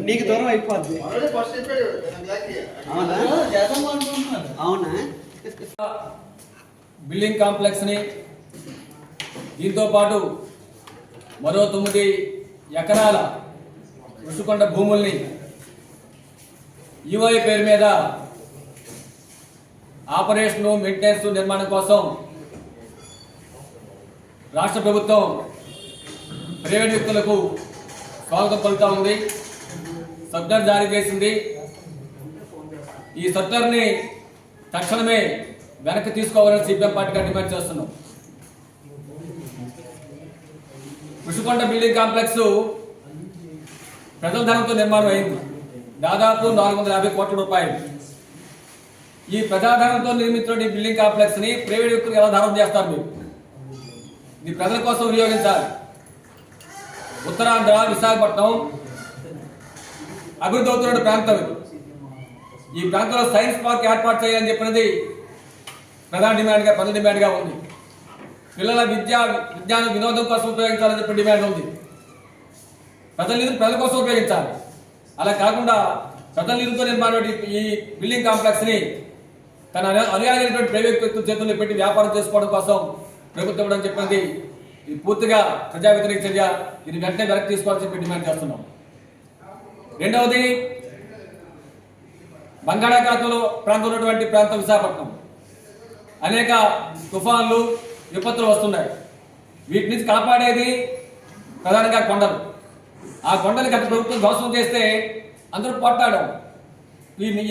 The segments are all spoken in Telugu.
నీకు దూరం అయిపోద్ది. అవునా? అవునా? బిల్డింగ్ కాంప్లెక్స్ని దీంతో పాటు మరో 9 ఎకరాల ఋషికొండ భూముల్ని ఈవై పేరు మీద ఆపరేషను మెయింటెనెన్స్ నిర్మాణం కోసం రాష్ట్ర ప్రభుత్వం ప్రైవేట్ వ్యక్తులకు స్వాగతం పలుకుతా ఉంది. సర్కులర్ జారీ చేసింది. ఈ సర్కులర్ని తక్షణమే వెనక్కి తీసుకోవాలని సిపిఎం పార్టీగా డిమాండ్ చేస్తున్నాం. ఋషికొండ బిల్డింగ్ కాంప్లెక్స్ ప్రజల ధనంతో నిర్మాణం అయింది. దాదాపు 450 కోట్ల రూపాయలు. ఈ ప్రజాధనంతో నిర్మించిన బిల్డింగ్ కాంప్లెక్స్ ని ప్రైవేట్ వ్యక్తులకు ఎలా దానం చేస్తారు? మీరు ఇది ప్రజల కోసం వినియోగించాలి. ఉత్తరాంధ్ర విశాఖపట్నం అభివృద్ధి అవుతున్న ప్రాంతం ఇది. ఈ ప్రాంతంలో సైన్స్ పార్క్ ఏర్పాటు చేయాలని చెప్పినది ప్రధాన డిమాండ్గా ఉంది. పిల్లల విజ్ఞాన వినోదం కోసం ఉపయోగించాలని చెప్పి డిమాండ్ ఉంది. ప్రజల కోసం ఉపయోగించాలి. అలా కాకుండా ప్రజల నిధులతో నిర్మాణం ఈ బిల్డింగ్ కాంప్లెక్స్ ని తన అనుయాయులైనటువంటి ప్రైవేట్ వ్యక్తుల చేతుల్లో పెట్టి వ్యాపారం చేసుకోవడం కోసం ప్రభుత్వం ఇవ్వడం చెప్పినది ఇది పూర్తిగా ప్రజా వ్యతిరేక చర్య. ఇది వెంటనే వెనక్కి తీసుకోవాలని చెప్పి డిమాండ్ చేస్తున్నాం. రెండవది, బంగాళాఖాతంలో ఉన్నటువంటి ప్రాంతం విశాఖపట్నం. అనేక తుఫాన్లు విపత్తులు వస్తున్నాయి. వీటి నుంచి కాపాడేది ప్రధానంగా కొండలు. ఆ కొండలు గత ప్రభుత్వం ధ్వంసం చేస్తే అందరూ పోట్లాడాం.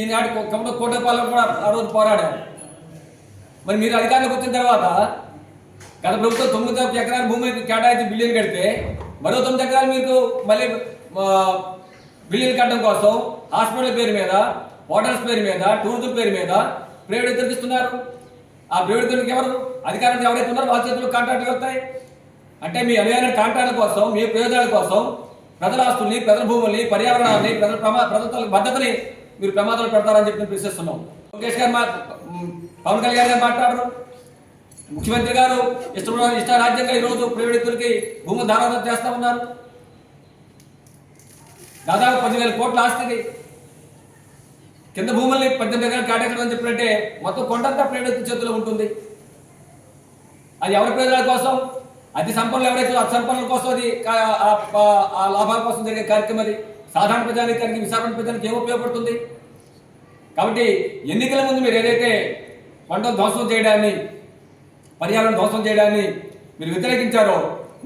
ఈనాటి కోటపాలెం కూడా ఆ రోజు పోరాడాం. మరి మీరు అధికారంలోకి వచ్చిన తర్వాత గత ప్రభుత్వం 9 ఎకరాల భూమికి కేటాయించి బిల్డింగ్ కడితే మరో 9 ఎకరాలు మీకు మళ్ళీ బిల్డింగ్ కట్టడం కోసం హాస్పిటల్ పేరు మీద, హోటల్స్ పేరు మీద, టూరిజం పేరు మీద ప్రైవేట్ ఇస్తున్నారు. ఆ ప్రైవేట్ ఎవరు అధికారులు ఎవరైతే ఉన్నారో వాళ్ళ చేతుల్లో కాంట్రాక్టులు వస్తాయి. అంటే మీ అనువైన కాంట్రాక్టుల కోసం, మీ ప్రయోజనాల కోసం ప్రజల ఆస్తుల్ని, ప్రజల భూముల్ని, పర్యావరణాన్ని, ప్రజల భద్రతని మీరు ప్రమాదాలు పెడతారని చెప్పి ప్రశ్నిస్తున్నాం. లోకేష్ గారు పవన్ కళ్యాణ్ గారు మాట్లాడరు. ముఖ్యమంత్రి గారు ఇష్టారాజ్యంగా ఈరోజు ప్రైవేట్ వ్యక్తులకి భూములు దారాదత్తం చేస్తా ఉన్నారు. దాదాపు 10,000 కోట్ల ఆస్తికి కింద భూముల్ని 18 ఎకరాలు కేటాయించడం అని చెప్పినట్టే మొత్తం కొండంతా ప్రైవేట్ చేతుల్లో ఉంటుంది. అది ఎవరి ప్రయోజనాల కోసం? అతి సంపన్నులు ఎవరైతే అతి సంపన్నుల కోసం అది ఆ లాభాల కోసం జరిగే కార్యక్రమం. అది సాధారణ ప్రజానికానికి, విశాఖపట్నం ప్రజానికి ఏం ఉపయోగపడుతుంది? కాబట్టి ఎన్నికల ముందు మీరు ఏదైతే కొండలు ధ్వంసం చేయడాన్ని, పర్యావరణ ధ్వంసం చేయడాన్ని మీరు వ్యతిరేకించారో,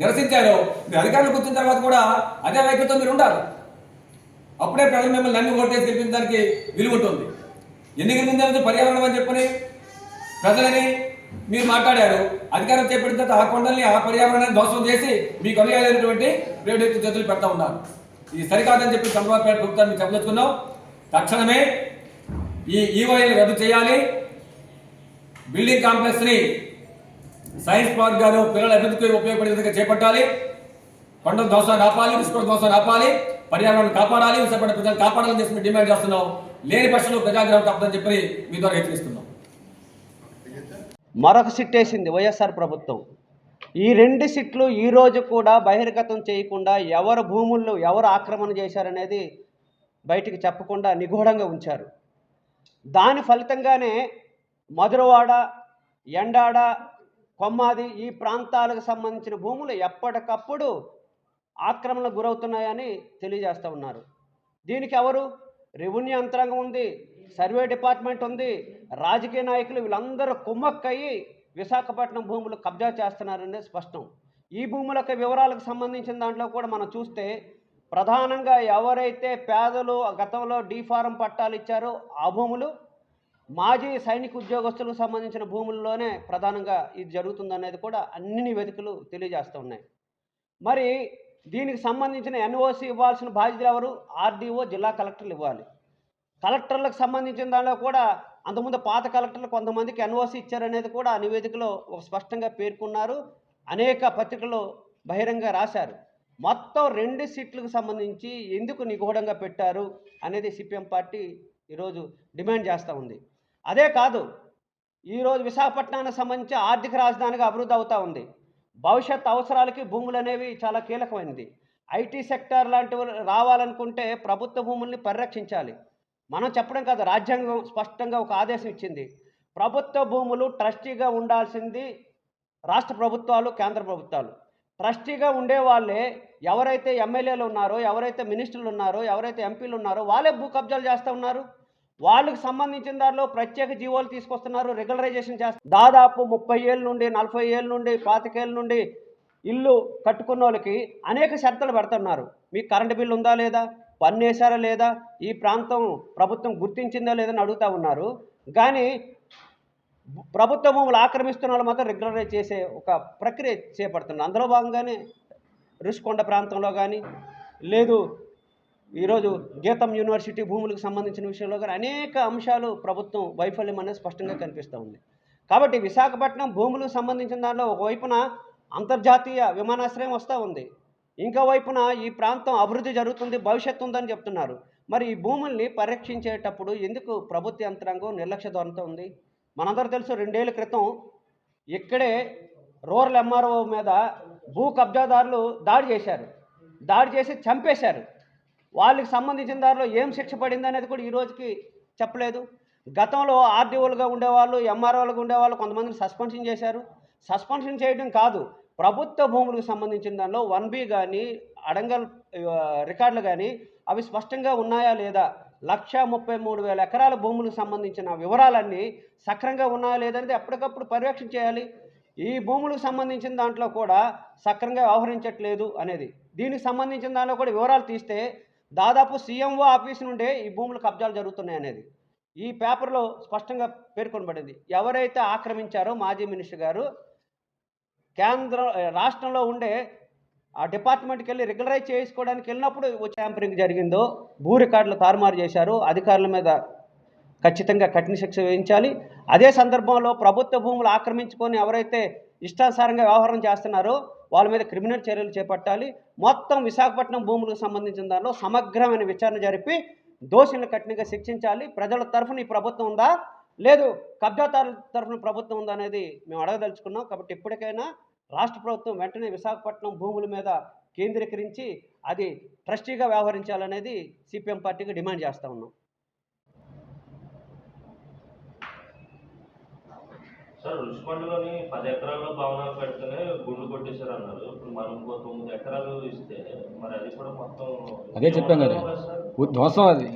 నిరసించారో, మీరు అధికారంలోకి వచ్చిన తర్వాత కూడా అదే వైఖరితో మీరు ఉండాలి. అప్పుడే ప్రజలు మిమ్మల్ని నమ్మి ఓటేసి గెలిపించడానికి విలువ ఉంటుంది. ఎన్నికల ముందు పర్యావరణం అని చెప్పని ప్రజలని మీరు మాట్లాడారు. అధికారం చేపట్టిన తర్వాత ఆ కొండల్ని, ఆ పర్యావరణాన్ని ధ్వంసం చేసి మీకు అనుయాలైనటువంటి ప్రైవేట్ చేతులు పెడతా ఉన్నారు. ఇది సరికాదని చెప్పి చంద్రబాబు నాయుడు ప్రభుత్వాన్ని చెప్పదలుచుకున్నాం. తక్షణమే ఈ ఈవైలు రద్దు చేయాలి. బిల్డింగ్ కాంప్లెక్స్ ని సైన్స్ పార్క్ గాను పిల్లల అభివృద్ధికి ఉపయోగపడే విధంగా చేపట్టాలి. కొండల ధ్వంసాన్ని ఆపాలి, ఋషికొండ ధ్వంసాన్ని ఆపాలి, పర్యావరణం కాపాడాలి, విశాఖపట్నం ప్రజలు కాపాడాలని చెప్పి డిమాండ్ చేస్తున్నాం. లేని పక్షంలో ప్రజాగ్రహం తప్పదని చెప్పి మీ ద్వారా హెచ్చరిస్తున్నాం. మరొక సిట్ వేసింది వైఎస్ఆర్ ప్రభుత్వం. ఈ 2 సిట్లు ఈ రోజు కూడా బహిర్గతం చేయకుండా ఎవరు భూముల్లో ఎవరు ఆక్రమణ చేశారనేది బయటికి చెప్పకుండా నిగూఢంగా ఉంచారు. దాని ఫలితంగానే మధురవాడ, ఎండాడ, కొమ్మాది ఈ ప్రాంతాలకు సంబంధించిన భూములు ఎప్పటికప్పుడు ఆక్రమణకు గురవుతున్నాయని తెలియజేస్తూ ఉన్నారు. దీనికి ఎవరు? రెవెన్యూ యంత్రాంగం ఉంది, సర్వే డిపార్ట్మెంట్ ఉంది, రాజకీయ నాయకులు వీళ్ళందరూ కుమ్మక్కయ్యి విశాఖపట్నం భూములు కబ్జా చేస్తున్నారనేది స్పష్టం. ఈ భూములకు వివరాలకు సంబంధించిన దాంట్లో కూడా మనం చూస్తే ప్రధానంగా ఎవరైతే పేదలు గతంలో డీఫారం పట్టాలు ఇచ్చారో ఆ భూములు, మాజీ సైనిక ఉద్యోగస్తులకు సంబంధించిన భూముల్లోనే ప్రధానంగా ఇది జరుగుతుందనేది కూడా అన్ని నివేదికలు తెలియజేస్తూ ఉన్నాయి. మరి దీనికి సంబంధించిన ఎన్ఓసి ఇవ్వాల్సిన బాధ్యతలు ఎవరు? ఆర్డీఓ, జిల్లా కలెక్టర్లు ఇవ్వాలి. కలెక్టర్లకు సంబంధించిన దానిలో కూడా అంతకుముందు పాత కలెక్టర్లు కొంతమందికి ఎన్ఓసి ఇచ్చారనేది కూడా ఆ నివేదికలో ఒక స్పష్టంగా పేర్కొన్నారు. అనేక పత్రికలు బహిరంగ రాశారు. మొత్తం 2 సీట్లకు సంబంధించి ఎందుకు నిగూఢంగా పెట్టారు అనేది సిపిఎం పార్టీ ఈరోజు డిమాండ్ చేస్తూ ఉంది. అదే కాదు, ఈరోజు విశాఖపట్నానికి సంబంధించి ఆర్థిక రాజధానిగా అభివృద్ధి అవుతూ ఉంది. భవిష్యత్ అవసరాలకి భూములు అనేవి చాలా కీలకమైనది. ఐటీ సెక్టార్ లాంటివి రావాలనుకుంటే ప్రభుత్వ భూముల్ని పరిరక్షించాలి. మనం చెప్పడం కాదు, రాజ్యాంగం స్పష్టంగా ఒక ఆదేశం ఇచ్చింది. ప్రభుత్వ భూములు ట్రస్టీగా ఉండాల్సింది రాష్ట్ర ప్రభుత్వాలు, కేంద్ర ప్రభుత్వాలు. ట్రస్టీగా ఉండేవాళ్ళే ఎవరైతే ఎమ్మెల్యేలు ఉన్నారో, ఎవరైతే మినిస్టర్లు ఉన్నారో, ఎవరైతే ఎంపీలు ఉన్నారో వాళ్ళే భూ కబ్జాలు చేస్తూ ఉన్నారు. వాళ్ళకి సంబంధించిన దానిలో ప్రత్యేక జీవోలు తీసుకొస్తున్నారు, రెగ్యులరైజేషన్ చేస్తారు. దాదాపు 30 ఏళ్ళ నుండి, 40 ఏళ్ళ నుండి, 25 ఏళ్ళ నుండి ఇల్లు కట్టుకున్న వాళ్ళకి అనేక షరతులు పెడుతున్నారు. మీకు కరెంటు బిల్లు ఉందా లేదా, పన్ను వేశారా లేదా, ఈ ప్రాంతం ప్రభుత్వం గుర్తించిందా లేదని అడుగుతూ ఉన్నారు. కానీ ప్రభుత్వ భూములు ఆక్రమిస్తున్న వాళ్ళు మాత్రం రెగ్యులరైజ్ చేసే ఒక ప్రక్రియ చేపడుతున్నారు. అందులో భాగంగానే రుషికొండ ప్రాంతంలో కానీ, లేదు ఈరోజు గీతం యూనివర్సిటీ భూములకు సంబంధించిన విషయంలో కానీ అనేక అంశాలు ప్రభుత్వం వైఫల్యం అనేది స్పష్టంగా కనిపిస్తూ ఉంది. కాబట్టి విశాఖపట్నం భూములకు సంబంధించిన దానిలో ఒకవైపున అంతర్జాతీయ విమానాశ్రయం వస్తూ ఉంది, ఇంకో వైపున ఈ ప్రాంతం అభివృద్ధి జరుగుతుంది, భవిష్యత్తు ఉందని చెప్తున్నారు. మరి ఈ భూముల్ని పరిరక్షించేటప్పుడు ఎందుకు ప్రభుత్వ యంత్రాంగం నిర్లక్ష్య ధోరణితో ఉంది? మనందరూ తెలుసు, 2 ఏళ్ల క్రితం ఇక్కడే రూరల్ ఎంఆర్ఓ మీద భూ కబ్జాదారులు దాడి చేశారు, దాడి చేసి చంపేశారు. వాళ్ళకి సంబంధించిన దానిలో ఏం శిక్ష పడింది అనేది కూడా ఈ రోజుకి చెప్పలేదు. గతంలో ఆర్డీఓలుగా ఉండేవాళ్ళు, ఎంఆర్ఓలుగా ఉండేవాళ్ళు కొంతమందిని సస్పెన్షన్ చేశారు. సస్పెన్షన్ చేయడం కాదు, ప్రభుత్వ భూములకు సంబంధించిన దానిలో 1B కానీ అడంగల్ రికార్డులు కానీ అవి స్పష్టంగా ఉన్నాయా లేదా, 1,33,000 ఎకరాల భూములకు సంబంధించిన వివరాలన్నీ సక్రంగా ఉన్నాయా లేదనేది ఎప్పటికప్పుడు పర్యవేక్షణ చేయాలి. ఈ భూములకు సంబంధించిన దాంట్లో కూడా సక్రంగా వ్యవహరించట్లేదు అనేది, దీనికి సంబంధించిన దాంట్లో కూడా వివరాలు తీస్తే దాదాపు సీఎంఓ ఆఫీస్ నుండే ఈ భూములు కబ్జాలు జరుగుతున్నాయి అనేది ఈ పేపర్లో స్పష్టంగా పేర్కొనబడింది. ఎవరైతే ఆక్రమించారో మాజీ మినిస్టర్ గారు రాష్ట్రంలో ఉండే ఆ డిపార్ట్మెంట్కి వెళ్ళి రెగ్యులరైజ్ చేసుకోవడానికి వెళ్ళినప్పుడు ట్యాంపరింగ్ జరిగిందో, భూ రికార్డులు తారుమారు చేశారు, అధికారుల మీద ఖచ్చితంగా కఠిన శిక్ష వేయించాలి. అదే సందర్భంలో ప్రభుత్వ భూములు ఆక్రమించుకొని ఎవరైతే ఇష్టానుసారంగా వ్యవహారం చేస్తున్నారో వాళ్ళ మీద క్రిమినల్ చర్యలు చేపట్టాలి. మొత్తం విశాఖపట్నం భూములకు సంబంధించిన దానిలో సమగ్రమైన విచారణ జరిపి దోషులను కఠినంగా శిక్షించాలి. ప్రజల తరఫున ఈ ప్రభుత్వం ఉందా, లేదు కబ్జాదారుల తరఫున ప్రభుత్వం ఉందా అనేది మేము అడగదలుచుకున్నాం. కాబట్టి ఇప్పటికైనా రాష్ట్ర ప్రభుత్వం వెంటనే విశాఖపట్నం భూముల మీద కేంద్రీకరించి అది ట్రస్టీగా వ్యవహరించాలనేది సిపిఎం పార్టీకి డిమాండ్ చేస్తూ ఉన్నాం. సార్, రుషికొండలోని 10 ఎకరాల్లో భవనాలు పెడితేనే గుండు కొట్టేశారు అన్నారు. ఇప్పుడు మనం ఇంకో 9 ఎకరాలు ఇస్తే మరి అది కూడా మొత్తం అదే చెప్పాం కదా, ధ్వంసం అది.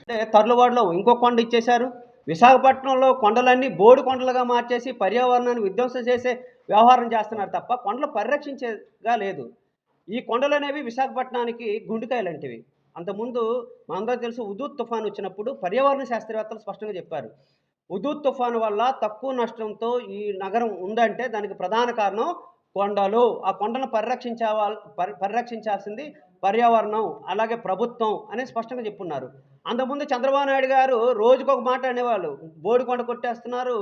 అంటే తర్లువాడలో ఇంకో కొండ ఇచ్చేశారు. విశాఖపట్నంలో కొండలన్నీ బోడి కొండలుగా మార్చేసి పర్యావరణాన్ని విధ్వంసం చేసే వ్యవహారం చేస్తున్నారు తప్ప కొండలు పరిరక్షించేగా లేదు. ఈ కొండలు అనేవి విశాఖపట్నానికి గుండెకాయ లాంటివి. అంతకుముందు మనందరూ తెలుసు, హుదూద్ తుఫాను వచ్చినప్పుడు పర్యావరణ శాస్త్రవేత్తలు స్పష్టంగా చెప్పారు, హుదూద్ తుఫాను వల్ల తక్కువ నష్టంతో ఈ నగరం ఉందంటే దానికి ప్రధాన కారణం కొండలు. ఆ కొండను పరిరక్షించాల్సింది పర్యావరణం, అలాగే ప్రభుత్వం అని స్పష్టంగా చెప్పున్నారు. అంతకుముందు చంద్రబాబు నాయుడు గారు రోజుకొక మాట అనేవాళ్ళు, బోడి కొండ కొట్టేస్తున్నారు,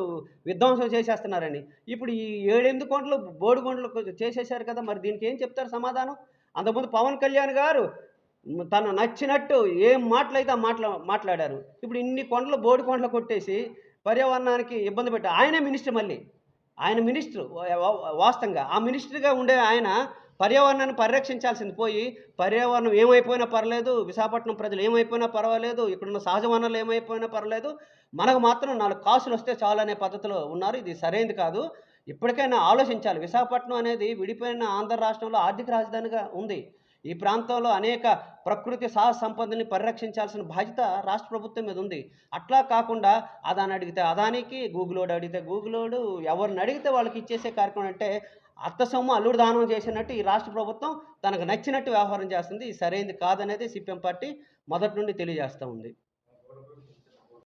విధ్వంసం చేసేస్తున్నారని. ఇప్పుడు ఈ 7-8 కొండలు బోడి కొండలు చేసేశారు కదా, మరి దీనికి ఏం చెప్తారు సమాధానం? అంతకుముందు పవన్ కళ్యాణ్ గారు తను నచ్చినట్టు ఏం మాటలైతే ఆ మాట్లాడారు. ఇప్పుడు ఇన్ని కొండలు బోడి కొండలు కొట్టేసి పర్యావరణానికి ఇబ్బంది పెట్టారు. ఆయనే మినిస్టర్, మళ్ళీ ఆయన మినిస్టర్. వాస్తవంగా ఆ మినిస్టర్గా ఉండే ఆయన పర్యావరణాన్ని పరిరక్షించాల్సింది పోయి, పర్యావరణం ఏమైపోయినా పర్లేదు, విశాఖపట్నం ప్రజలు ఏమైపోయినా పర్వాలేదు, ఇక్కడున్న సహజ వనరులు ఏమైపోయినా పర్వాలేదు, మనకు మాత్రం 4 కాసులు వస్తే చాలు అనే పద్ధతిలో ఉన్నారు. ఇది సరైనది కాదు. ఇప్పటికైనా ఆలోచించాలి. విశాఖపట్నం అనేది విడిపోయిన ఆంధ్ర రాష్ట్రంలో ఆర్థిక రాజధానిగా ఉంది. ఈ ప్రాంతంలో అనేక ప్రకృతి సహజ సంపదని పరిరక్షించాల్సిన బాధ్యత రాష్ట్ర ప్రభుత్వం మీద ఉంది. అట్లా కాకుండా అదాని అడిగితే అదానికి, గూగులోడు అడిగితే గూగులోడు, ఎవరిని అడిగితే వాళ్ళకి ఇచ్చేసే కార్యక్రమం అంటే అత్త సొమ్ము అల్లుడు దానం చేసినట్టు ఈ రాష్ట్ర ప్రభుత్వం తనకు నచ్చినట్టు వ్యవహారం చేస్తుంది. ఇది సరైనది కాదనేది సిపిఎం పార్టీ మొదటి నుండి తెలియజేస్తూ ఉంది.